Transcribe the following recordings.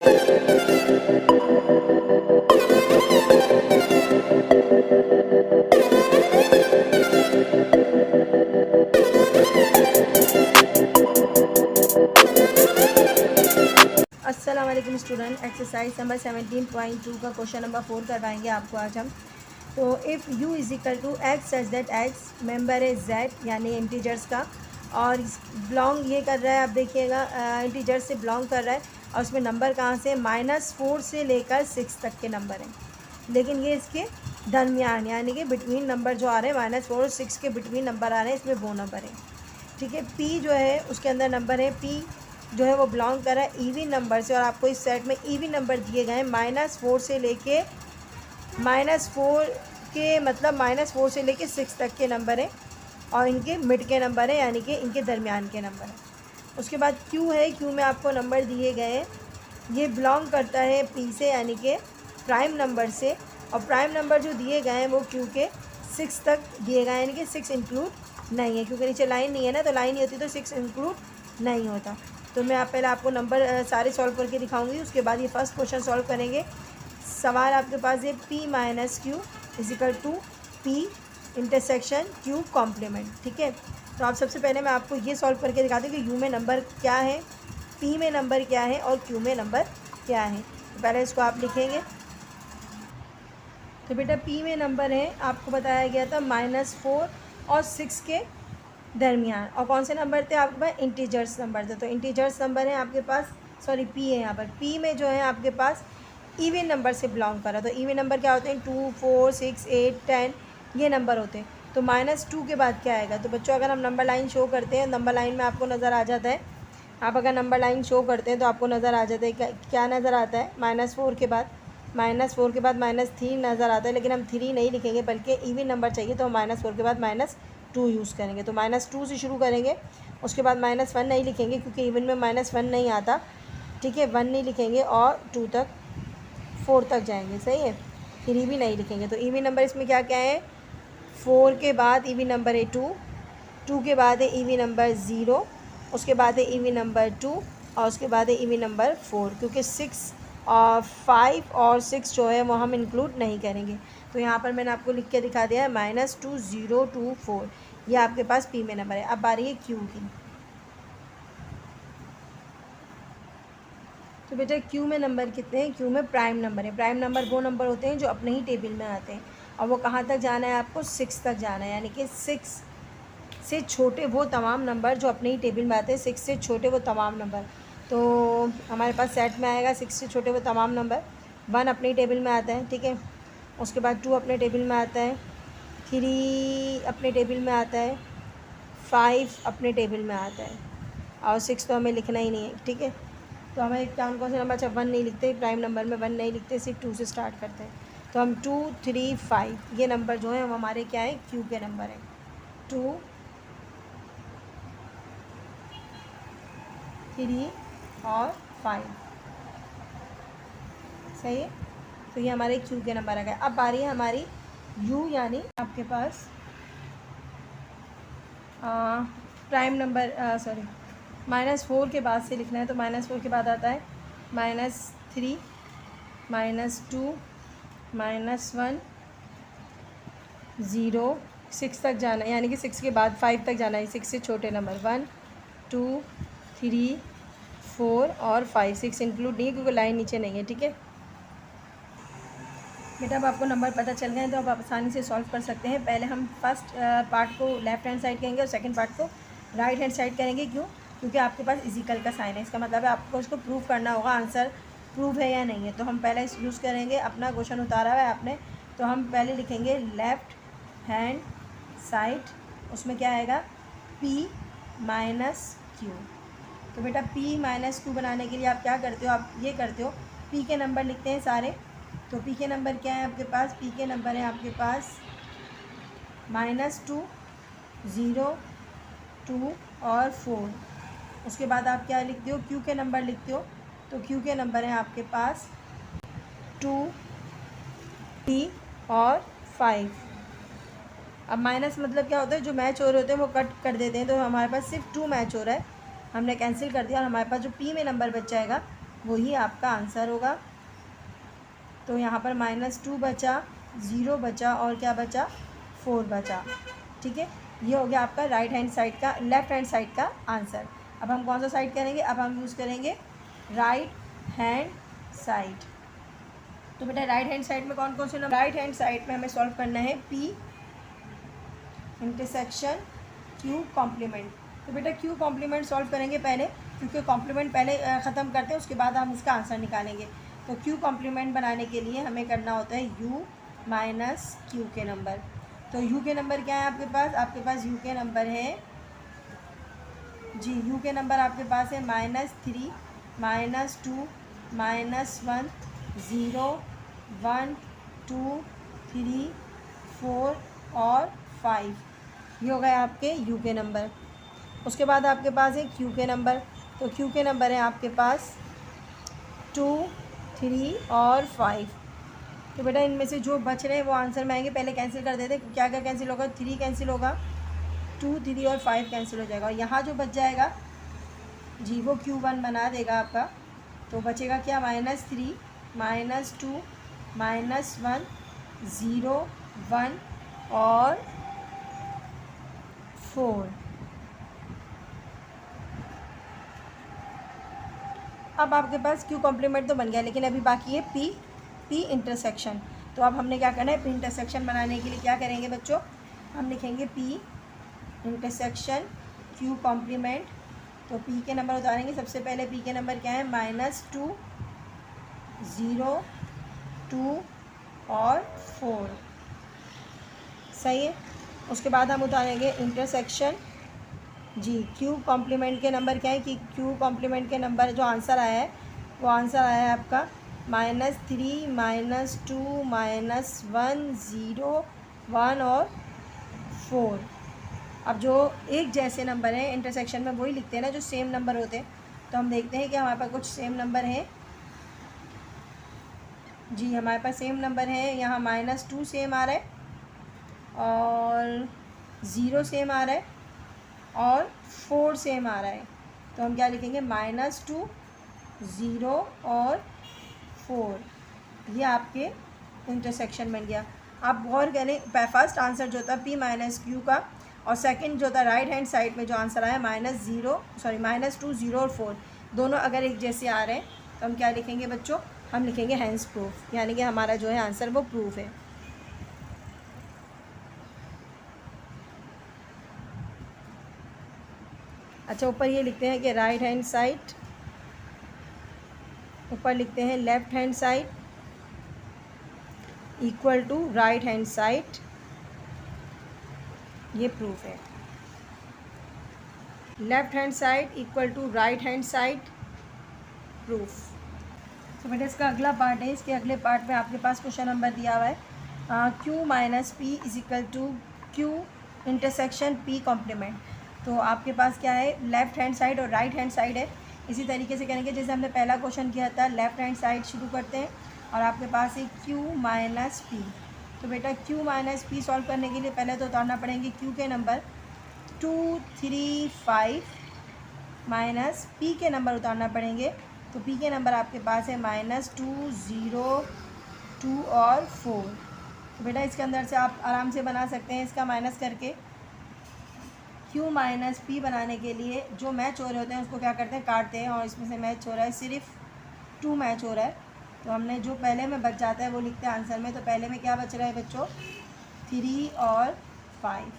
अस्सलाम वालेकुम student, exercise number 17.2 का क्वेश्चन नंबर 4 करवाएंगे आपको आज हम। तो if u is equal to X such that X member है z यानी इंटीजर्स का, और बिलोंग ये कर रहा है, आप देखिएगा इंटीजर्स से बिलोंग कर रहा है, और उसमें नंबर कहाँ से, -4 से लेकर 6 तक के नंबर हैं, लेकिन ये इसके दरमियान यानी कि बिटवीन नंबर जो आ रहे हैं, -4 और 6 के बिटवीन नंबर आ रहे हैं, इसमें वो नंबर है। ठीक है, p जो है उसके अंदर नंबर है, p जो है वो बिलोंग कर रहा है इवन नंबर से, और आपको इस सेट में इवन नंबर दिए गए हैं -4 से लेके -4 के मतलब -4 से लेके 6 तक के नंबर हैं, और इनके मिड के नंबर हैं यानी कि इनके दरमियान के नंबर हैं। उसके बाद q है, q में आपको नंबर दिए गए हैं, ये बिलोंग करता है p से यानी कि प्राइम नंबर से, और प्राइम नंबर जो दिए गए हैं वो q के 6 तक दिए गए हैं, यानी कि 6 इंक्लूड नहीं है, क्योंकि नीचे लाइन नहीं है ना, तो लाइन नहीं होती तो 6 इंक्लूड नहीं होता। तो मैं पहले आपको नंबर सारे सॉल्व करके दिखाऊंगी, उसके बाद ये फर्स्ट क्वेश्चन सॉल्व करेंगे। सवाल आपके पास है p minus Q is equal to p intersection q complement. ठीक है, तो आप सबसे पहले मैं आपको ये सॉल्व करके दिखाती हूँ कि u में नंबर क्या है, p में नंबर क्या है और q में नंबर क्या है। तो पहले इसको आप लिखेंगे। तो बेटा p में नंबर है, आपको बताया गया था -4 और 6 के दरमियान, और कौन से नंबर थे आपके पास, इंटीजर्स नंबर थे, तो इंटीजर्स नंबर है आपके पास, सॉरी p है यहाँ पर, p में जो है आपके पास इवन नंबर से बिलोंग कर रहा, तो इवन नंबर क्या होते हैं, 2 4 6 8 10 ये नंबर होते हैं। तो -2 के बाद क्या आएगा, तो बच्चों अगर हम नंबर लाइन शो करते हैं, नंबर लाइन में आपको नज़र आ जाता है, आप अगर नंबर लाइन शो करते हैं तो आपको नज़र आ जाता है, क्या नज़र आता है, -4 के बाद -4 के बाद -3 नज़र आता है, लेकिन हम 3 नहीं लिखेंगे बल्कि इवन नंबर चाहिए, तो हम -4 के बाद -2 यूज़ करेंगे, तो -2 से शुरू करेंगे। उसके बाद -1 नहीं लिखेंगे क्योंकि इवन में -1 नहीं आता। ठीक है, 1 नहीं लिखेंगे और 2 तक 4 तक जाएंगे, सही है, 3 भी नहीं लिखेंगे। तो इवन नंबर इसमें क्या क्या है, 4 के बाद इवन नंबर है 2, 2 के बाद है इवन नंबर 0, उसके बाद है इवन नंबर 2, और उसके बाद है इवन नंबर 4, क्योंकि 6 और 5 और 6 जो है वो हम इंक्लूड नहीं करेंगे। तो यहाँ पर मैंने आपको लिख के दिखा दिया है -2 0 2 4, ये आपके पास p में नंबर है। अब बारी है q की। तो बेटा q में नंबर कितने हैं, q में प्राइम नंबर है, प्राइम नंबर वो नंबर होते हैं जो अपने ही टेबल में आते हैं, और वो कहाँ तक जाना है, आपको 6 तक जाना है, यानी कि 6 से छोटे वो तमाम नंबर जो अपने ही टेबल में आते हैं, 6 से छोटे वो तमाम नंबर। तो हमारे पास सेट में आएगा 6 से छोटे वो तमाम नंबर, 1 अपने ही टेबल में आता है, ठीक है, उसके बाद 2 अपने टेबल में आता है, 3 अपने टेबल में आता है, 5 अपने टेबल में आता है, और 6 तो हमें लिखना ही नहीं है। ठीक है, तो हमें कौन कौन से नंबर, अच्छा 1 नहीं लिखते, प्राइम नंबर में 1 नहीं लिखते, सिर्फ 2 से स्टार्ट करते हैं। तो हम 2 3 5 ये नंबर जो है हमारे क्या है, क्यू के नंबर हैं, 2 3 और 5, सही है। तो ये हमारे क्यू के नंबर आ गए। अब बारी है हमारी यू, यानी आपके पास प्राइम नंबर, सॉरी -4 के बाद से लिखना है, तो -4 के बाद आता है -3 -2 -1 0 6 तक जाना है, यानी कि 6 के बाद 5 तक जाना है, 6 से छोटे नंबर 1 2 3 4 और 5, 6 इंक्लूड नहीं है क्योंकि लाइन नीचे नहीं है। ठीक है बेटा, अब आपको नंबर पता चल गए हैं तो आप आसानी से सॉल्व कर सकते हैं। पहले हम फर्स्ट पार्ट को लेफ्ट हैंड साइड करेंगे और सेकंड पार्ट को राइट हैंड साइड करेंगे। क्यों, क्योंकि आपके पास इजिकल का साइन है, इसका मतलब है आपको उसको प्रूव करना होगा, आंसर प्रूव है या नहीं है। तो हम पहले यूज़ करेंगे, अपना क्वेश्चन उतारा हुआ है आपने, तो हम पहले लिखेंगे लेफ़्ट हैंड साइड, उसमें क्या आएगा, p माइनस क्यू। तो बेटा p माइनस क्यू बनाने के लिए आप क्या करते हो, आप ये करते हो, p के नंबर लिखते हैं सारे। तो p के नंबर क्या है आपके पास, p के नंबर है आपके पास -2 0 2 और 4। उसके बाद आप क्या लिखते हो, q के नंबर लिखते हो, तो q के नंबर हैं आपके पास 2 3 और 5। अब माइनस मतलब क्या होता है, जो मैच हो रहे होते हैं वो कट कर देते हैं, तो हमारे पास सिर्फ 2 मैच हो रहा है, हमने कैंसिल कर दिया, और हमारे पास जो p में नंबर बच जाएगा वही आपका आंसर होगा। तो यहाँ पर -2 बचा, 0 बचा और क्या बचा, 4 बचा। ठीक है, ये हो गया आपका राइट हैंड साइड का, लेफ्ट हैंड साइड का आंसर। अब हम कौन सा साइड करेंगे, अब हम यूज़ करेंगे राइट हैंड साइड। तो बेटा राइट हैंड साइड में कौन कौन से नंबर, राइट हैंड साइड में हमें सॉल्व करना है P इंटरसेक्शन Q कॉम्प्लीमेंट। तो बेटा Q कॉम्प्लीमेंट सॉल्व करेंगे पहले, क्योंकि कॉम्प्लीमेंट पहले ख़त्म करते हैं, उसके बाद हम इसका आंसर निकालेंगे। तो Q कॉम्प्लीमेंट बनाने के लिए हमें करना होता है U माइनस Q के नंबर। तो U के नंबर क्या है आपके पास, आपके पास U के नंबर है जी, U के नंबर आपके पास है -3, -2, -1, 0, 1, 2, 3, 4 और 5। ये हो गए आपके U के नंबर। उसके बाद आपके पास है Q के नंबर। तो Q के नंबर है आपके पास 2, 3 और 5। तो बेटा इनमें से जो बच रहे हैं वो आंसर में आएंगे, पहले कैंसिल कर देते। क्या क्या कैंसिल होगा, 3 कैंसिल होगा, 2, 3 और 5 कैंसिल हो जाएगा, और यहाँ जो बच जाएगा जी वो Q1 बना देगा आपका। तो बचेगा क्या, -3, -2, -1, 0, 1 और 4। अब आपके पास Q कॉम्प्लीमेंट तो बन गया, लेकिन अभी बाकी है P इंटरसेक्शन। तो अब हमने क्या करना है, P इंटरसेक्शन बनाने के लिए क्या करेंगे बच्चों, हम लिखेंगे P इंटरसेक्शन Q कॉम्प्लीमेंट। तो P के नंबर उतारेंगे, सबसे पहले P के नंबर क्या है, -2, 0, 2 और 4। सही है। उसके बाद हम उतारेंगे इंटरसेक्शन जी Q कॉम्प्लीमेंट के नंबर क्या है कि Q कॉम्प्लीमेंट के नंबर जो आंसर आया है वो आंसर आया है आपका -3, -2, -1, 0, 1 और 4। अब जो एक जैसे नंबर हैं इंटरसेक्शन में वही लिखते हैं ना जो सेम नंबर होते हैं। तो हम देखते हैं कि हमारे पास कुछ सेम नंबर हैं जी, हमारे पास सेम नंबर है। यहाँ -2 सेम आ रहा है और 0 सेम आ रहा है और 4 सेम आ रहा है। तो हम क्या लिखेंगे, -2, 0 और 4। ये आपके इंटरसेक्शन बन गया। आप गौर करें, फर्स्ट आंसर जो था P-Q का, और सेकंड जो था राइट हैंड साइड में जो आंसर आया -2, 0 और 4, दोनों अगर एक जैसे आ रहे हैं तो हम क्या लिखेंगे बच्चों, हम लिखेंगे हैंस प्रूफ, यानी कि हमारा जो है आंसर वो प्रूफ है। अच्छा, ऊपर ये लिखते हैं कि राइट हैंड साइड, ऊपर लिखते हैं left hand side equal to right hand side, ये प्रूफ है। Left hand side equal to right hand side, proof. तो बेटा इसका अगला पार्ट है, इसके अगले पार्ट में आपके पास क्वेश्चन नंबर दिया हुआ है Q minus P is equal to Q intersection P complement. तो आपके पास क्या है, लेफ्ट हैंड साइड और राइट हैंड साइड है। इसी तरीके से करेंगे जैसे हमने पहला क्वेश्चन किया था, लेफ्ट हैंड साइड शुरू करते हैं और आपके पास है Q माइनस P। तो बेटा Q माइनस P सॉल्व करने के लिए पहले तो उतारना पड़ेंगे Q के नंबर 2, 3, 5 माइनस P के नंबर उतारना पड़ेंगे। तो P के नंबर आपके पास है -2, 0, 2 और 4। तो बेटा इसके अंदर से आप आराम से बना सकते हैं इसका माइनस करके। Q माइनस P बनाने के लिए जो मैच हो रहे होते हैं उसको क्या करते हैं, काटते हैं, और इसमें से मैच हो रहा है सिर्फ 2 मैच हो रहा है। तो हमने जो पहले में बच जाता है वो लिखते हैं आंसर में। तो पहले में क्या बच रहा है बच्चों, 3 और 5।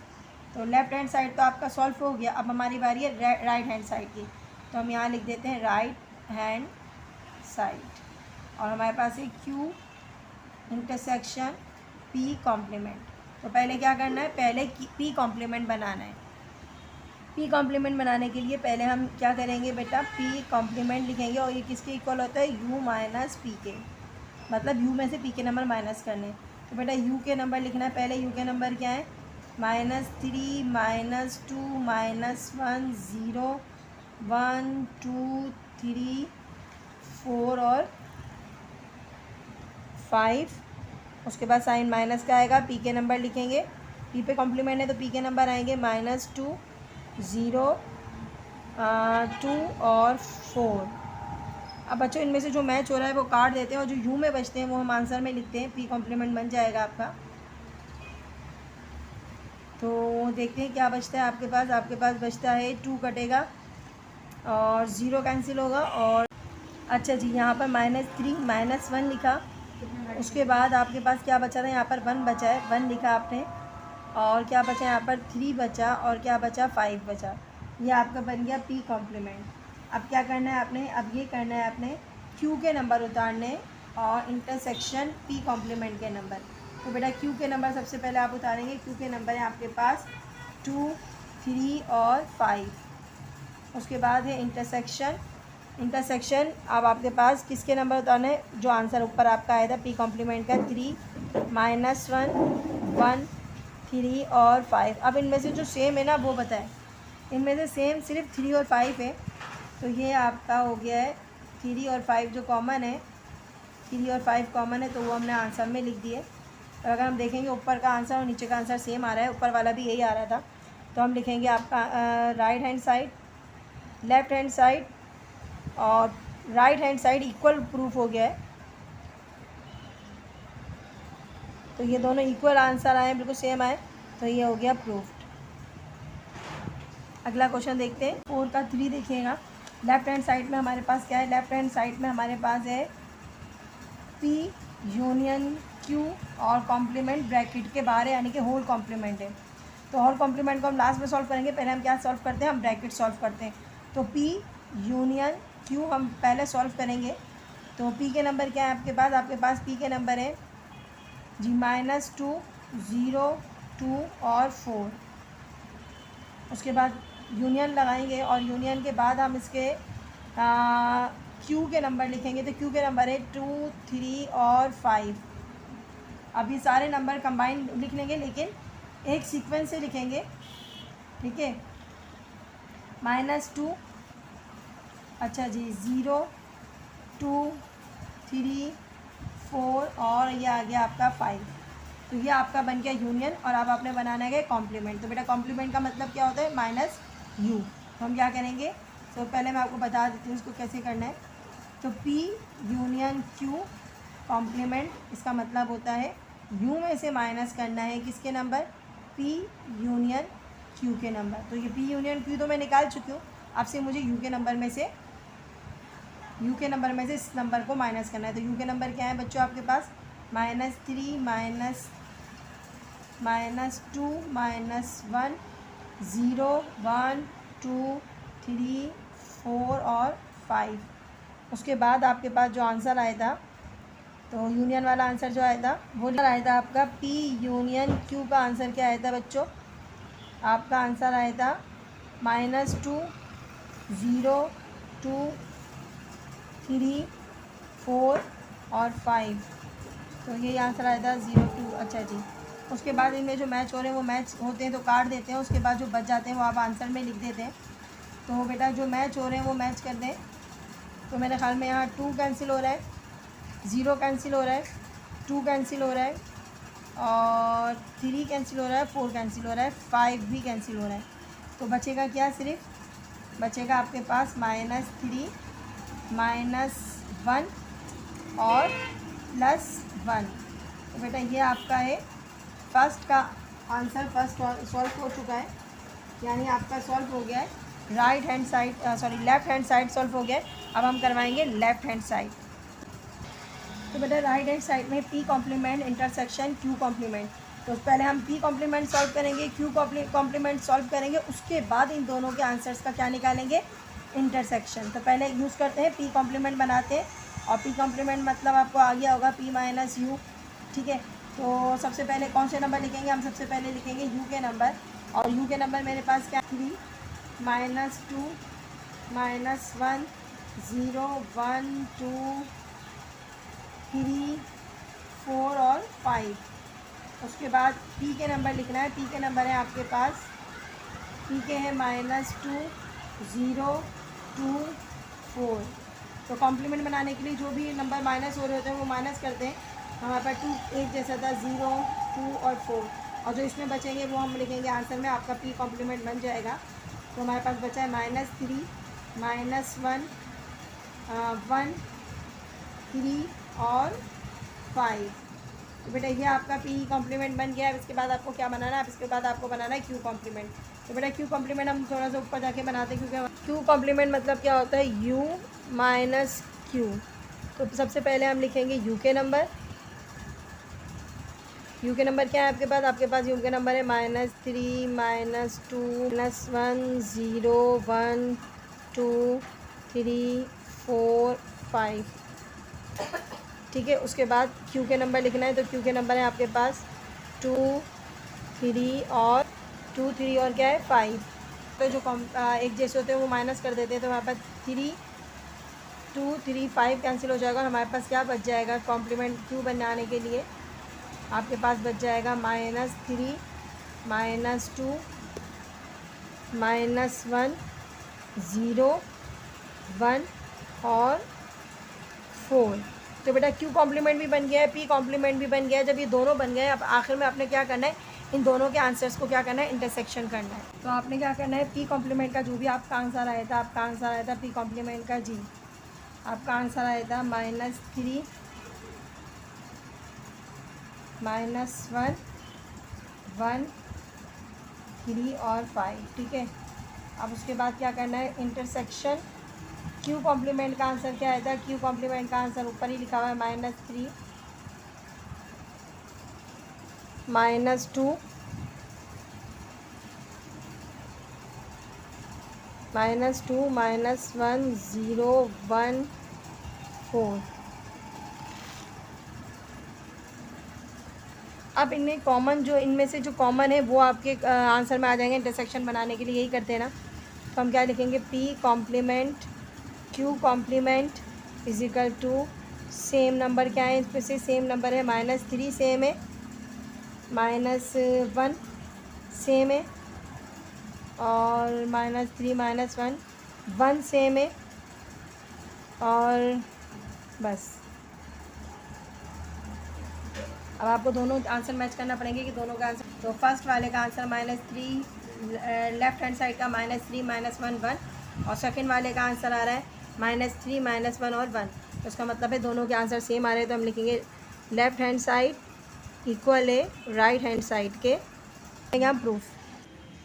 तो लेफ्ट हैंड साइड तो आपका सॉल्व हो गया। अब हमारी बारी है राइट हैंड साइड की। तो हम यहाँ लिख देते हैं राइट हैंड साइड, और हमारे पास है Q इंटरसेक्शन P कॉम्प्लीमेंट। तो पहले क्या करना है, पहले P कॉम्प्लीमेंट बनाना है। P कॉम्प्लीमेंट बनाने के लिए पहले हम क्या करेंगे बेटा, P कॉम्प्लीमेंट लिखेंगे, और ये किसके इक्वल होता है, U माइनस P के, मतलब U में से P के नंबर माइनस करने। तो बेटा U के नंबर लिखना है पहले। U के नंबर क्या है, -3, -2, -1, 0, 1, 2, 3, 4 और 5। उसके बाद साइन माइनस का आएगा, P के नंबर लिखेंगे। P पे कॉम्प्लीमेंट है तो P के नंबर आएंगे -2, 0, 2 और 4। अब बच्चों इनमें से जो मैच हो रहा है वो काट देते हैं और जो यू में बचते हैं वो हम आंसर में लिखते हैं, पी कॉम्प्लीमेंट बन जाएगा आपका। तो देखते हैं क्या बचता है आपके पास बचता है 2 कटेगा और 0 कैंसिल होगा। और अच्छा जी, यहाँ पर -3 -1 लिखा, उसके बाद आपके पास क्या बचा था, यहाँ पर 1 बचा है, 1 लिखा आपने, और क्या बचा यहाँ पर 3 बचा, और क्या बचा 5 बचा। ये आपका बन गया पी कॉम्प्लीमेंट। अब क्या करना है आपने, अब ये करना है आपने क्यू के नंबर उतारने और इंटरसेक्शन पी कॉम्प्लीमेंट के नंबर। तो बेटा क्यू के नंबर सबसे पहले आप उतारेंगे। क्यू के नंबर है आपके पास 2, 3 और 5। उसके बाद है इंटरसेक्शन अब आपके पास किसके नंबर उतारने, जो आंसर ऊपर आपका आया था पी कॉम्प्लीमेंट का 3, -1, 1, 3 और 5। अब इनमें से जो सेम है ना वो बताएं, इनमें से सेम सिर्फ 3 और 5 है। तो ये आपका हो गया है 3 और 5 जो कॉमन है, 3 और 5 कॉमन है, तो वो हमने आंसर में लिख दिए। और अगर हम देखेंगे ऊपर का आंसर और नीचे का आंसर सेम आ रहा है, ऊपर वाला भी यही आ रहा था, तो हम लिखेंगे आपका right hand side, left hand side और right hand side equal proof हो गया है। तो ये दोनों इक्वल आंसर आए, बिल्कुल सेम आए, तो ये हो गया प्रूफ्ड। अगला क्वेश्चन देखते हैं। 4 का 3 देखिएगा। लेफ्ट हैंड साइड में हमारे पास क्या है, लेफ्ट हैंड साइड में हमारे पास है पी यूनियन क्यू और कॉम्प्लीमेंट ब्रैकेट के बाहर है, यानी कि होल कॉम्प्लीमेंट है। तो होल कॉम्प्लीमेंट को हम लास्ट में सॉल्व करेंगे, पहले हम क्या सॉल्व करते हैं, हम ब्रैकेट सॉल्व करते हैं। तो पी यूनियन क्यू हम पहले सॉल्व करेंगे। तो पी के नंबर क्या है आपके पास पी के नंबर है जी -2, 0, 2 और 4। उसके बाद यूनियन लगाएंगे और यूनियन के बाद हम इसके क्यू के नंबर लिखेंगे। तो क्यू के नंबर है 2, 3 और 5। अब ये सारे नंबर कंबाइन लिख लेंगे, लेकिन एक सीक्वेंस से लिखेंगे, ठीक है। -2, अच्छा जी, 0, 2, 3, 4 और ये आ गया आपका 5। तो ये आपका बन गया यूनियन और अब आपने बनाना है कॉम्प्लीमेंट। तो बेटा कॉम्प्लीमेंट का मतलब क्या होता है, -u। तो हम क्या करेंगे, तो पहले मैं आपको बता देती हूँ इसको कैसे करना है। तो P यूनियन Q कॉम्प्लीमेंट, इसका मतलब होता है U में से माइनस करना है किसके नंबर, P यूनियन Q के नंबर। तो ये P यूनियन Q तो मैं निकाल चुकी हूँ, अब से मुझे U के नंबर में से इस नंबर को माइनस करना है। तो U के नंबर क्या है बच्चों आपके पास, -3, -2, -1, 0, 1, 2, 3, 4 और 5। उसके बाद आपके पास जो आंसर आया था, तो यूनियन वाला आंसर जो आया था वो आया था आपका P यूनियन Q का आंसर क्या आया था बच्चों, आपका आंसर आया था -2, 0, 2, 3, 4 और 5। तो यही आंसर आया था 0, 2। अच्छा जी, उसके बाद इनमें जो मैच हो रहे हैं वो मैच होते हैं तो काट देते हैं, उसके बाद जो बच जाते हैं वो आप आंसर में लिख देते हैं। तो बेटा जो मैच हो रहे हैं वो मैच कर दें। तो मेरे ख्याल में यहाँ 2 कैंसिल हो रहा है, 0 कैंसिल हो रहा है, 2 कैंसिल हो रहा है और 3 कैंसिल हो रहा है, 4 कैंसिल हो रहा है, 5 भी कैंसिल हो रहा है। तो बचेगा क्या, सिर्फ बचेगा आपके पास -3, -1 और +1। तो बेटा ये आपका है फर्स्ट का आंसर, फर्स्ट सॉल्व हो चुका है, यानी आपका सॉल्व हो गया है right hand side, left hand side solve हो गया है। अब हम करवाएंगे लेफ़्ट हैंड साइड। तो बेटा राइट हैंड साइड में P complement intersection Q complement. तो पहले हम P कॉम्प्लीमेंट सॉल्व करेंगे, Q कॉम्प्लीमेंट सॉल्व करेंगे, उसके बाद इन दोनों के आंसर्स का क्या निकालेंगे, इंटरसेक्शन। तो पहले यूज़ करते हैं P कॉम्प्लीमेंट बनाते हैं, और P कॉम्प्लीमेंट मतलब आपको आ गया होगा P - U, ठीक है। तो सबसे पहले कौन से नंबर लिखेंगे, हम सबसे पहले लिखेंगे U के नंबर, और U के नंबर मेरे पास क्या 3, -2, -1, 0, 1, 2, 3, 4 और 5। उसके बाद P के नंबर लिखना है। P के नंबर है आपके पास, P के है -2, 0, 2, 4। तो कॉम्प्लीमेंट बनाने के लिए जो भी नंबर माइनस हो रहे होते हैं वो माइनस करते हैं। हमारे पास 2 एक जैसा था, 0, 2 और 4, और जो इसमें बचेंगे वो हम लिखेंगे आंसर में, आपका P कॉम्प्लीमेंट बन जाएगा। तो हमारे पास बचा है -3, -1, 1 3 और 5। तो बेटा ये आपका पी कॉम्प्लीमेंट बन गया। अब इसके बाद आपको क्या बनाना है, अब इसके बाद आपको बनाना है क्यू कॉम्प्लीमेंट। तो बेटा क्यू कॉम्प्लीमेंट हम थोड़ा सा ऊपर जाके बनाते हैं, क्योंकि क्यू कॉम्प्लीमेंट मतलब क्या होता है, यू माइनस क्यू। तो सबसे पहले हम लिखेंगे यू के नंबर। यू के नंबर क्या है आपके पास, आपके पास यू के नंबर है -3 -2 -1 0 1 2 3 4 5। ठीक है, उसके बाद क्यू के नंबर लिखना है। तो क्यू के नंबर है आपके पास 2 3 और 2 3 और क्या है 5। तो जो एक जैसे होते हैं वो माइनस कर देते हैं, तो हमारे पास 3 2 3 5 कैंसिल हो जाएगा और हमारे पास क्या बच जाएगा, कॉम्प्लीमेंट क्यू बनाने के लिए आपके पास बच जाएगा -3 -2 -1 0 1 और 4। तो बेटा क्यू कॉम्प्लीमेंट भी बन गया है, पी कॉम्प्लीमेंट भी बन गया है। जब ये दोनों बन गए, अब आखिर में आपने क्या करना है, इन दोनों के आंसर्स को क्या करना है, इंटरसेक्शन करना है। तो आपने क्या करना है, पी कॉम्प्लीमेंट का जो भी आपका आंसर आया था, आपका आंसर आया था पी कॉम्प्लीमेंट का जी, आपका आंसर आया था -3 -1 1 3 और 5। ठीक है, अब उसके बाद क्या करना है, इंटरसेक्शन। क्यू कॉम्प्लीमेंट का आंसर क्या आया था, क्यू कॉम्प्लीमेंट का आंसर ऊपर ही लिखा हुआ है -3 -2 -2 -1 0 1 4। अब इनमें कॉमन, जो इनमें से जो कॉमन है वो आपके आंसर में आ जाएंगे। इंटरसेक्शन बनाने के लिए यही करते हैं ना। तो हम क्या लिखेंगे, P complement Q complement is equal to same number क्या है, इसमें से सेम नंबर है -3 सेम है, -1 सेम है और -3 -1 1 सेम है और बस। अब आपको दोनों आंसर मैच करना पड़ेंगे कि दोनों का आंसर। तो फर्स्ट वाले का आंसर -3, लेफ्ट हैंड साइड का -3 -1 1 और सेकंड वाले का आंसर आ रहा है -3 -1 और 1। तो इसका मतलब है दोनों के आंसर सेम आ रहे हैं। तो हम लिखेंगे लेफ्ट हैंड साइड इक्वल है राइट हैंड साइड के। हम प्रूफ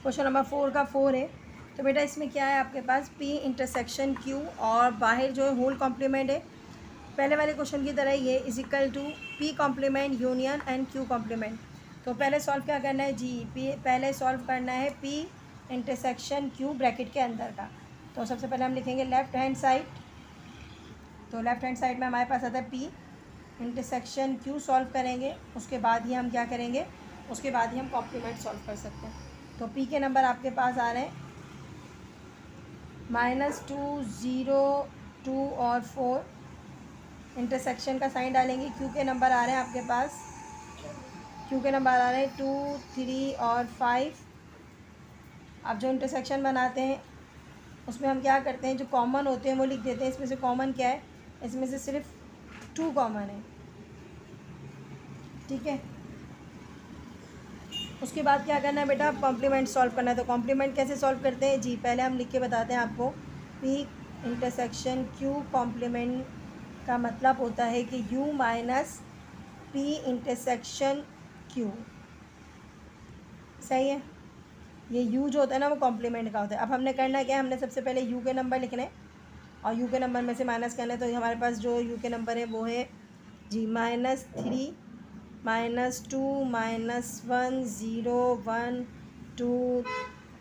क्वेश्चन नंबर 4 का 4 है। तो बेटा इसमें क्या है आपके पास, पी इंटरसेक्शन क्यू और बाहर जो है होल कॉम्प्लीमेंट है, पहले वाले क्वेश्चन की तरह ये is equal to P complement union and Q complement. तो पहले सॉल्व क्या करना है जी, पहले सॉल्व करना है पी इंटरसेक्शन क्यू ब्रैकेट के अंदर का। तो सबसे पहले हम लिखेंगे लेफ्ट हैंड साइड। तो लेफ्ट हैंड साइड में हमारे पास आता है पी इंटरसेक्शन क्यू, सॉल्व करेंगे उसके बाद ही हम क्या करेंगे, उसके बाद ही हम कॉम्प्लीमेंट सॉल्व कर सकते हैं। तो पी के नंबर आपके पास आ रहे हैं -2 0 2 और 4। इंटरसेक्शन का साइन डालेंगे। क्यू के नंबर आ रहे हैं आपके पास, क्यू के नंबर आ रहे हैं 2 3 और 5। अब जो इंटरसेक्शन बनाते हैं उसमें हम क्या करते हैं, जो कॉमन होते हैं वो लिख देते हैं। इसमें से कॉमन क्या है, इसमें से सिर्फ 2 कॉमन है। ठीक है, उसके बाद क्या करना है बेटा, कॉम्प्लीमेंट सॉल्व करना है। तो कॉम्प्लीमेंट कैसे सॉल्व करते हैं जी, पहले हम लिख के बताते हैं आपको। पी इंटरसेक्शन क्यू कॉम्प्लीमेंट का मतलब होता है कि u minus P intersection Q. सही है, ये u जो होता है ना वो कॉम्प्लीमेंट का होता है। अब हमने करना क्या है, हमने सबसे पहले u के नंबर लिखने और u के नंबर में से माइनस करना है। तो हमारे पास जो u के नंबर है वो है जी -3 -2 -1 0 1 2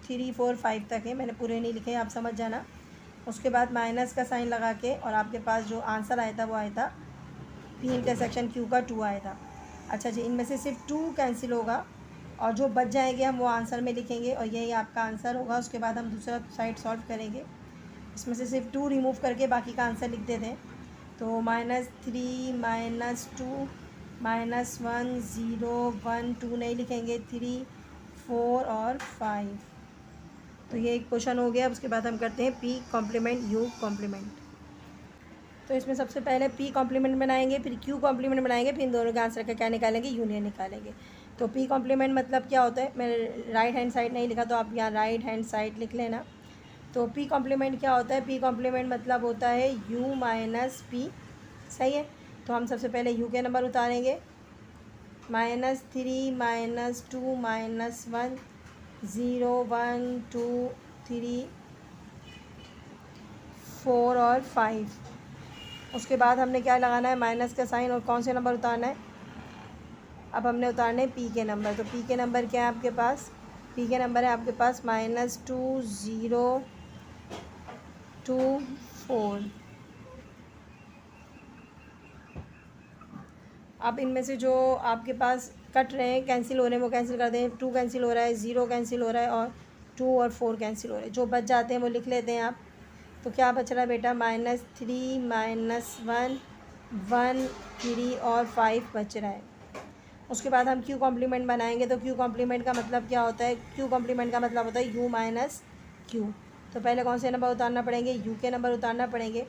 3 4 5 तक है। मैंने पूरे नहीं लिखे, आप समझ जाना। उसके बाद माइनस का साइन लगा के और आपके पास जो आंसर आया था वो आया था पी इंटरसेक्शन क्यू का 2 आया था। अच्छा जी, इनमें से सिर्फ 2 कैंसिल होगा और जो बच जाएंगे हम वो आंसर में लिखेंगे और यही आपका आंसर होगा। उसके बाद हम दूसरा साइड सॉल्व करेंगे, इसमें से सिर्फ 2 रिमूव करके बाकी का आंसर लिख देते हैं। तो -3 -2 -1 0 1 2 नहीं लिखेंगे, 3 4 और 5। तो ये एक क्वेश्चन हो गया। उसके बाद हम करते हैं पी कॉम्प्लीमेंट यू कॉम्प्लीमेंट। तो इसमें सबसे पहले पी कॉम्प्लीमेंट बनाएंगे, फिर क्यू कॉम्प्लीमेंट बनाएंगे, फिर इन दोनों के आंसर का क्या निकालेंगे, यूनियन निकालेंगे। तो पी कॉम्प्लीमेंट मतलब क्या होता है, मैंने राइट हैंड साइड नहीं लिखा तो आप यहाँ राइट हैंड साइड लिख लेना। तो पी कॉम्प्लीमेंट क्या होता है? पी कॉम्प्लीमेंट मतलब होता है यू माइनस पी। सही है, तो हम सबसे पहले यू के नंबर उतारेंगे। -3 -2 -1 0 1 2 3 4 और 5। उसके बाद हमने क्या लगाना है? माइनस का साइन। और कौन से नंबर उतारना है? अब हमने उतारने पी के नंबर। तो पी के नंबर क्या है आपके पास? पी के नंबर है आपके पास -2 0 2 4। अब इनमें से जो आपके पास कट रहे हैं, कैंसिल हो रहे हैं, वो कैंसिल कर दें। 2 कैंसिल हो रहा है, 0 कैंसिल हो रहा है और 2 और 4 कैंसिल हो रहे हैं। जो बच जाते हैं वो लिख लेते हैं आप। तो क्या बच रहा है बेटा? -3 -1 1 3 और 5 बच रहा है। उसके बाद हम क्यू कॉम्प्लीमेंट बनाएंगे। तो क्यू कॉम्प्लीमेंट का मतलब क्या होता है? क्यू कॉम्प्लीमेंट का मतलब होता है यू माइनस क्यू। तो पहले कौन से नंबर उतारना पड़ेंगे? यू के नंबर उतारना पड़ेंगे।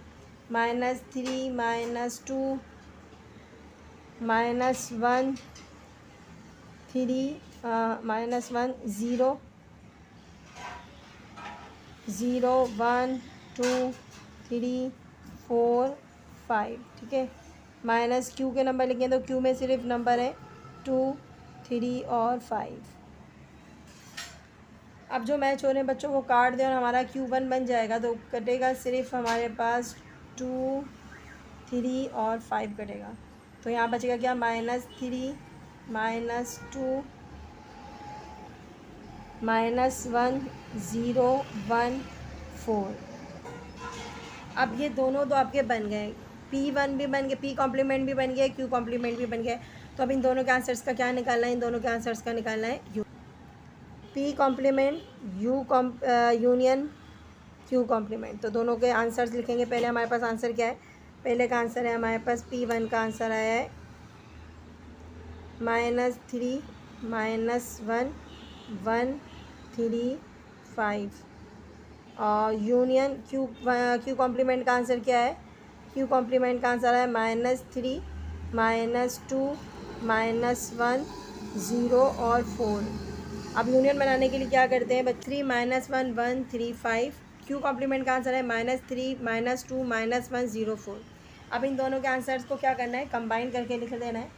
-3 -2 -1 3 -1 0 0 1 2 3 4 5। ठीक है, माइनस क्यू के नंबर लिखें तो क्यू में सिर्फ नंबर है 2 3 और 5। अब जो मैच हो रहे हैं बच्चों को काट दें और हमारा Q1 बन जाएगा। तो कटेगा सिर्फ हमारे पास 2 3 और 5 कटेगा। तो यहाँ बचेगा क्या? -3 -2 -1 0 1 4। अब ये दोनों तो आपके बन गए, P1 भी बन गए, P कॉम्प्लीमेंट भी बन गया, Q कॉम्प्लीमेंट भी बन गया। तो अब इन दोनों के आंसर्स का क्या निकालना है? इन दोनों के आंसर्स का निकालना है U। P complement U union Q complement. तो दोनों के आंसर्स लिखेंगे। पहले हमारे पास आंसर क्या है? पहले का आंसर है हमारे पास P1 का आंसर आया है -3 -1 1 3 5। और यूनियन क्यू कॉम्प्लीमेंट का आंसर क्या है? क्यू कॉम्प्लीमेंट का आंसर है -3 -2 -1 0 और 4। अब यूनियन बनाने के लिए क्या करते हैं? 3 -1 1 3 5। क्यू कॉम्प्लीमेंट का आंसर है -3 -2 -1 0 4। अब इन दोनों के आंसर्स को क्या करना है? कंबाइन करके लिख देना है।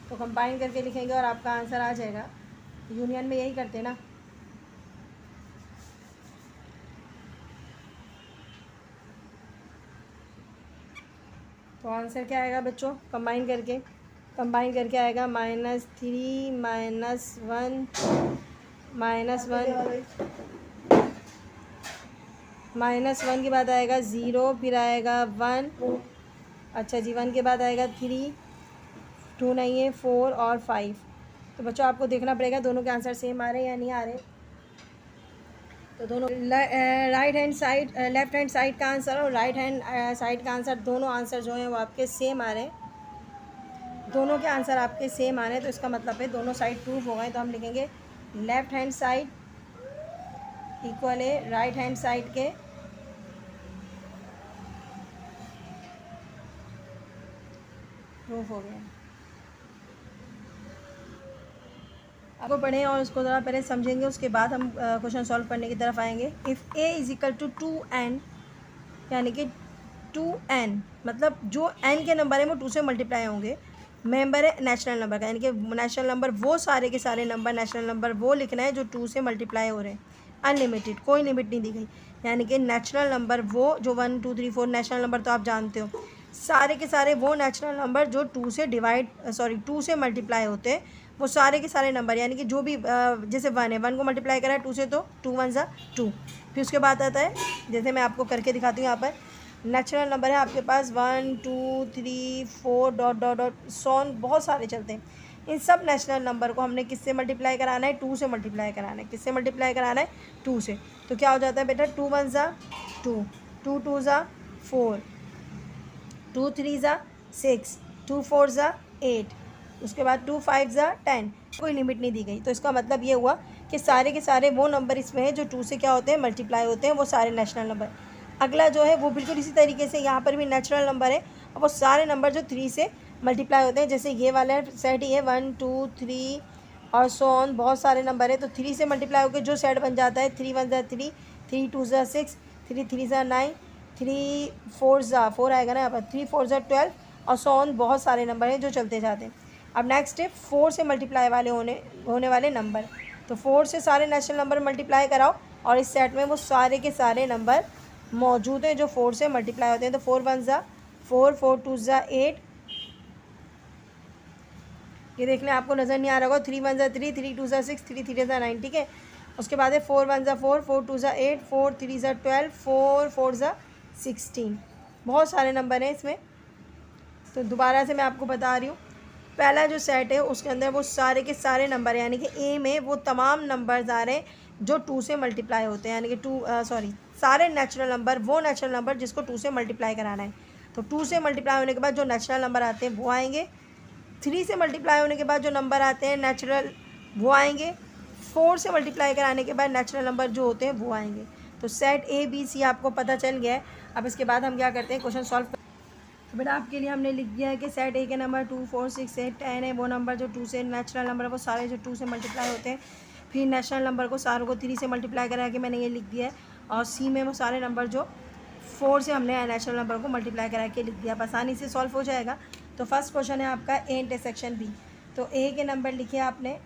तो कंबाइन करके लिखेंगे और आपका आंसर आ जाएगा। यूनियन में यही करते हैं ना। तो आंसर क्या आएगा बच्चों? कंबाइन करके आएगा -3 -1 के बाद आएगा 0, फिर आएगा 1। अच्छा जी, 1 के बाद आएगा 3, 2 नहीं है, 4 और 5। तो बच्चों आपको देखना पड़ेगा दोनों के आंसर सेम आ रहे हैं या नहीं आ रहे। तो दोनों right hand side left hand side का आंसर और राइट हैंड साइड का आंसर, दोनों आंसर जो हैं वो आपके सेम आ रहे हैं। दोनों के आंसर आपके सेम आ रहे हैं, तो इसका मतलब है दोनों साइड प्रूफ हो गए। तो हम लिखेंगे लेफ़्ट हैंड साइड इक्वल है राइट हैंड साइड के प्रूफ हो गया। आपको पढ़ें और उसको ज़रा पहले समझेंगे, उसके बाद हम क्वेश्चन सॉल्व करने की तरफ आएंगे। इफ़ a = 2n, यानी कि 2n मतलब जो n के नंबर हैं वो 2 से मल्टीप्लाई होंगे। मेंबर है नेचुरल नंबर का, यानी कि नेचुरल नंबर वो सारे के सारे नंबर नेचुरल नंबर वो लिखना है जो 2 से मल्टीप्लाई हो रहे हैं। अनलिमिटेड, कोई लिमिट नहीं दी गई। यानी कि नेचुरल नंबर वो जो 1 2 3 4 नेचुरल नंबर तो आप जानते हो, सारे के सारे वो नेचुरल नंबर जो 2 से मल्टीप्लाई होते हैं, वो सारे के सारे नंबर। यानी कि जो भी जैसे 1 है, 1 को मल्टीप्लाई करा है 2 से तो 2 1 ज़ा 2। फिर उसके बाद आता है, जैसे मैं आपको करके दिखाती हूँ यहाँ पर, नेचुरल नंबर है आपके पास 1 2 3 4 डॉट डॉट डॉट सॉन, बहुत सारे चलते हैं। इन सब नेचुरल नंबर को हमने किससे मल्टीप्लाई कराना है? 2 से मल्टीप्लाई कराना है। किससे मल्टीप्लाई कराना है? 2 से। तो क्या हो जाता है बेटा? 2 1 ज़ा 2, 2 2 ज़ा 4, 2 3 ज़ा 6, 2 4 ज़ा 8, उसके बाद 2 5 ज़ा 10। कोई लिमिट नहीं दी गई। तो इसका मतलब ये हुआ कि सारे के सारे वो नंबर इसमें हैं जो 2 से क्या होते हैं? मल्टीप्लाई होते हैं, वो सारे नेचुरल नंबर। अगला जो है वो बिल्कुल इसी तरीके से यहाँ पर भी नेचुरल नंबर है और वो सारे नंबर जो 3 से मल्टीप्लाई होते हैं। जैसे ये वाला सेट ही है 1 2 3 और सो ऑन, बहुत सारे नंबर है। तो 3 से मल्टीप्लाई होकर जो सेट बन जाता है 3 1 ज़ा 3, 3 2 ज़ा 6, 3 3 ज़ा 9, 3 4 ज़ा 4 आएगा ना यहाँ पर, 3 4 ज़ा 12 और सो ऑन, बहुत सारे नंबर हैं जो चलते जाते हैं। अब नेक्स्ट है 4 से मल्टीप्लाई वाले होने वाले नंबर। तो 4 से सारे नेचुरल नंबर मल्टीप्लाई कराओ और इस सेट में वो सारे के सारे नंबर मौजूद हैं जो 4 से मल्टीप्लाई होते हैं। तो 4 1 ज़ा 4, 4 2 ज़ा 8, ये देख लें, आपको नज़र नहीं आ रहा होगा। 3 1 ज़ा 3, 3 2 ज़ा 6, 3 3 ज़ा 9, ठीक है। उसके बाद है 4 1 ज़ा 4, 4 2 ज़ा 8, 4 3 ज़ा 12, 4 4 ज़ा 16, बहुत सारे नंबर हैं इसमें। तो दोबारा से मैं आपको बता रही हूँ, पहला जो सेट है उसके अंदर वो सारे के सारे नंबर हैं, यानी कि ए में वो तमाम नंबर्स आ रहे हैं जो 2 से मल्टीप्लाई होते हैं, यानी कि सारे नेचुरल नंबर, वो नेचुरल नंबर जिसको 2 से मल्टीप्लाई कराना है। तो 2 से मल्टीप्लाई होने के बाद जो नेचुरल नंबर आते हैं वो आएंगे। 3 से मल्टीप्लाई होने के बाद जो नंबर आते हैं नेचुरल वो आएंगे। 4 से मल्टीप्लाई कराने के बाद नेचुरल नंबर जो होते हैं वो आएंगे। तो सेट ए बी सी आपको पता चल गया है। अब इसके बाद हम क्या करते हैं, क्वेश्चन सॉल्व। तो बेटा आपके लिए हमने लिख दिया है कि सेट ए के नंबर 2 4 6 8 10 है, वो नंबर जो 2 से, नेचुरल नंबर वो सारे जो 2 से मल्टीप्लाई होते हैं। फिर नेचुरल नंबर को सारों को 3 से मल्टीप्लाई करा के मैंने ये लिख दिया है। और सी में वो सारे नंबर जो 4 से हमने नेचुरल नंबर को मल्टीप्लाई करा के लिख दिया। आसानी से सॉल्व हो जाएगा। तो फर्स्ट क्वेश्चन है आपका ए इंटरसेक्शन बी। तो ए के नंबर लिखे आपने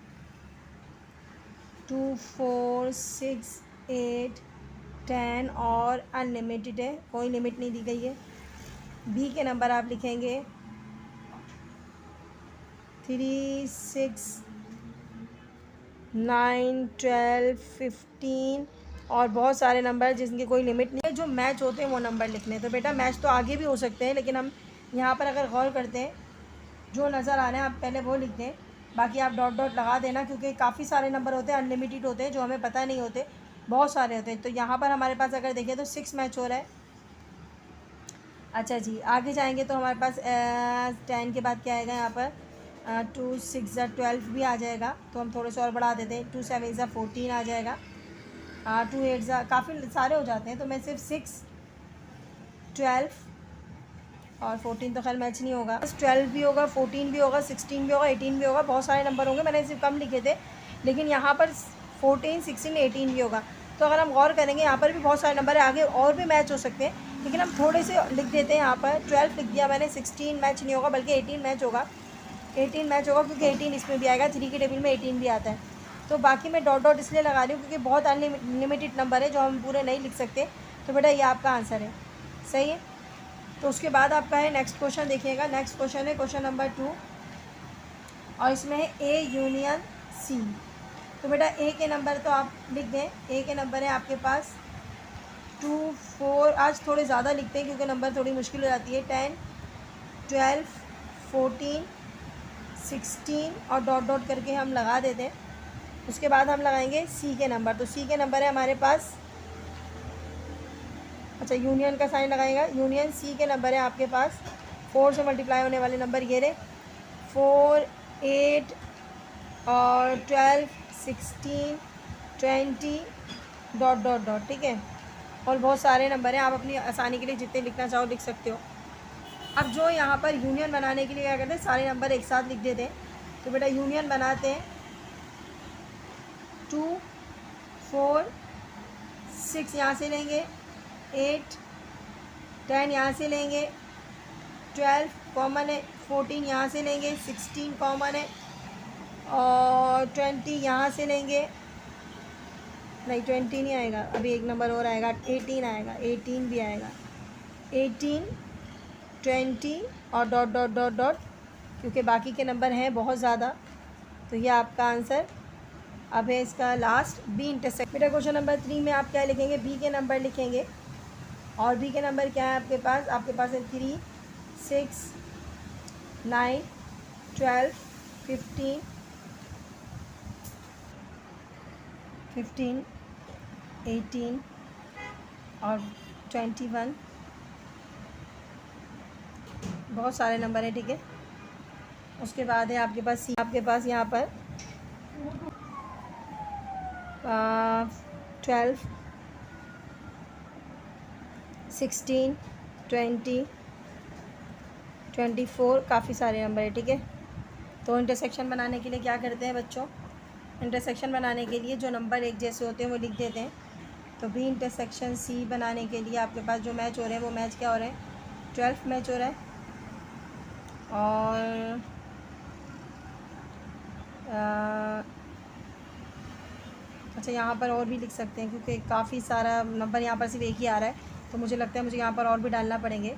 2 4 6 8 10 और अनलिमिटेड है, कोई लिमिट नहीं दी गई है। बी के नंबर आप लिखेंगे 3 6 9 12 15 और बहुत सारे नंबर जिनकी कोई लिमिट नहीं है। जो मैच होते हैं वो नंबर लिखने हैं। तो बेटा मैच तो आगे भी हो सकते हैं, लेकिन हम यहाँ पर अगर गौर करते हैं जो नज़र आ रहे हैं आप पहले वो लिख दें, बाकी आप डॉट डॉट लगा देना, क्योंकि काफ़ी सारे नंबर होते हैं, अनलिमिटेड होते हैं, जो हमें पता नहीं होते, बहुत सारे होते हैं। तो यहाँ पर हमारे पास अगर देखें तो 6 मैच हो रहा है। अच्छा जी, आगे जाएंगे तो हमारे पास 10 के बाद क्या आएगा यहाँ पर, 2 6 ज़ा 12 भी आ जाएगा। तो हम थोड़े से और बढ़ा देते हैं, 2 7 ज़ा 14 आ जाएगा। 2 8 ज़ा, काफ़ी सारे हो जाते हैं। तो मैं सिर्फ 6 12 और 14 तो खैर मैच नहीं होगा, 12 भी होगा, 14 भी होगा, 16 भी होगा, 18 भी होगा, बहुत सारे नंबर होंगे। मैंने सिर्फ कम लिखे थे, लेकिन यहाँ पर 14 16 18 भी होगा। तो अगर हम गौर करेंगे यहाँ पर भी बहुत सारे नंबर है, आगे और भी मैच हो सकते हैं, लेकिन हम थोड़े से लिख देते हैं। यहाँ पर 12 लिख दिया मैंने, 16 मैच नहीं होगा, बल्कि 18 मैच होगा। 18 मैच होगा क्योंकि 18 इसमें भी आएगा, 3 की टेबल में 18 भी आता है। तो बाकी मैं डॉट डॉट इसलिए लगा रही हूँ क्योंकि बहुत अनलिमिटेड नंबर है जो हम पूरे नहीं लिख सकते। तो बेटा ये आपका आंसर है, सही है। तो उसके बाद आपका है नेक्स्ट क्वेश्चन, देखिएगा। नेक्स्ट क्वेश्चन है क्वेश्चन नंबर 2 और इसमें है ए यूनियन सी। तो बेटा ए के नंबर तो आप लिख दें। ए के नंबर है आपके पास 2 4, आज थोड़े ज़्यादा लिखते हैं क्योंकि नंबर थोड़ी मुश्किल हो जाती है। 10 12 14 16 और डॉट डॉट करके हम लगा देते हैं। उसके बाद हम लगाएंगे सी के नंबर। तो सी के नंबर है हमारे पास, अच्छा यूनियन का साइन लगाएगा। यूनियन सी के नंबर है आपके पास 4 से मल्टीप्लाई होने वाले नंबर ये रहे, 4 8 और 12 16 20 डॉट डॉट डॉट, ठीक है। और बहुत सारे नंबर हैं, आप अपनी आसानी के लिए जितने लिखना चाहो लिख सकते हो। अब जो यहाँ पर यूनियन बनाने के लिए क्या करते हैं, सारे नंबर एक साथ लिख देते हैं। तो बेटा यूनियन बनाते हैं 2 4 6 यहाँ से लेंगे, 8 10 यहाँ से लेंगे, 12 कॉमन है, 14 यहाँ से लेंगे, 16 कॉमन है और 20 यहाँ से लेंगे, नहीं 20 नहीं आएगा, अभी एक नंबर और आएगा, 18 आएगा, 18 भी आएगा, 18 20 और डॉट डॉट डॉट डॉट, क्योंकि बाकी के नंबर हैं बहुत ज़्यादा। तो ये आपका आंसर अब है इसका लास्ट बी इंटरसेक्ट। बेटा क्वेश्चन नंबर 3 में आप क्या लिखेंगे, बी के नंबर लिखेंगे। और बी के नंबर क्या है आपके पास है 3 6 9 12 15 18 और 21, बहुत सारे नंबर हैं, ठीक है। उसके बाद है आपके पास सी, आपके पास यहाँ पर 12 16 20 24, काफ़ी सारे नंबर है, ठीक है। तो इंटरसेक्शन बनाने के लिए क्या करते हैं बच्चों, इंटरसेक्शन बनाने के लिए जो नंबर एक जैसे होते हैं वो लिख देते हैं। तो बी इंटरसेक्शन सी बनाने के लिए आपके पास जो मैच हो रहे हैं वो मैच क्या हो रहे हैं, 12 मैच हो रहा है। और अच्छा, यहाँ पर और भी लिख सकते हैं क्योंकि काफ़ी सारा नंबर यहाँ पर सिर्फ एक ही आ रहा है, तो मुझे लगता है मुझे यहाँ पर और भी डालना पड़ेंगे।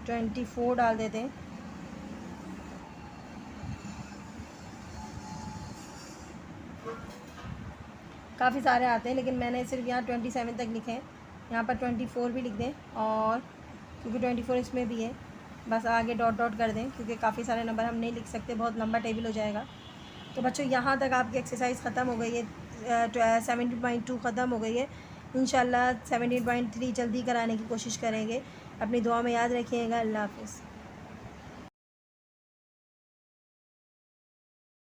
24 डाल देते हैं। काफ़ी सारे आते हैं लेकिन मैंने सिर्फ यहाँ 27 तक लिखे हैं। यहाँ पर 24 भी लिख दें, और क्योंकि 24 इसमें भी है, बस आगे डॉट डॉट कर दें क्योंकि काफ़ी सारे नंबर हम नहीं लिख सकते, बहुत लंबा टेबल हो जाएगा। तो बच्चों यहाँ तक आपकी एक्सरसाइज ख़त्म हो गई है। 17.2 ख़त्म हो गई है। इंशाल्लाह 17.3 जल्दी कराने की कोशिश करेंगे। अपनी दुआ में याद रखिएगा। अल्लाह हाफ़िज़।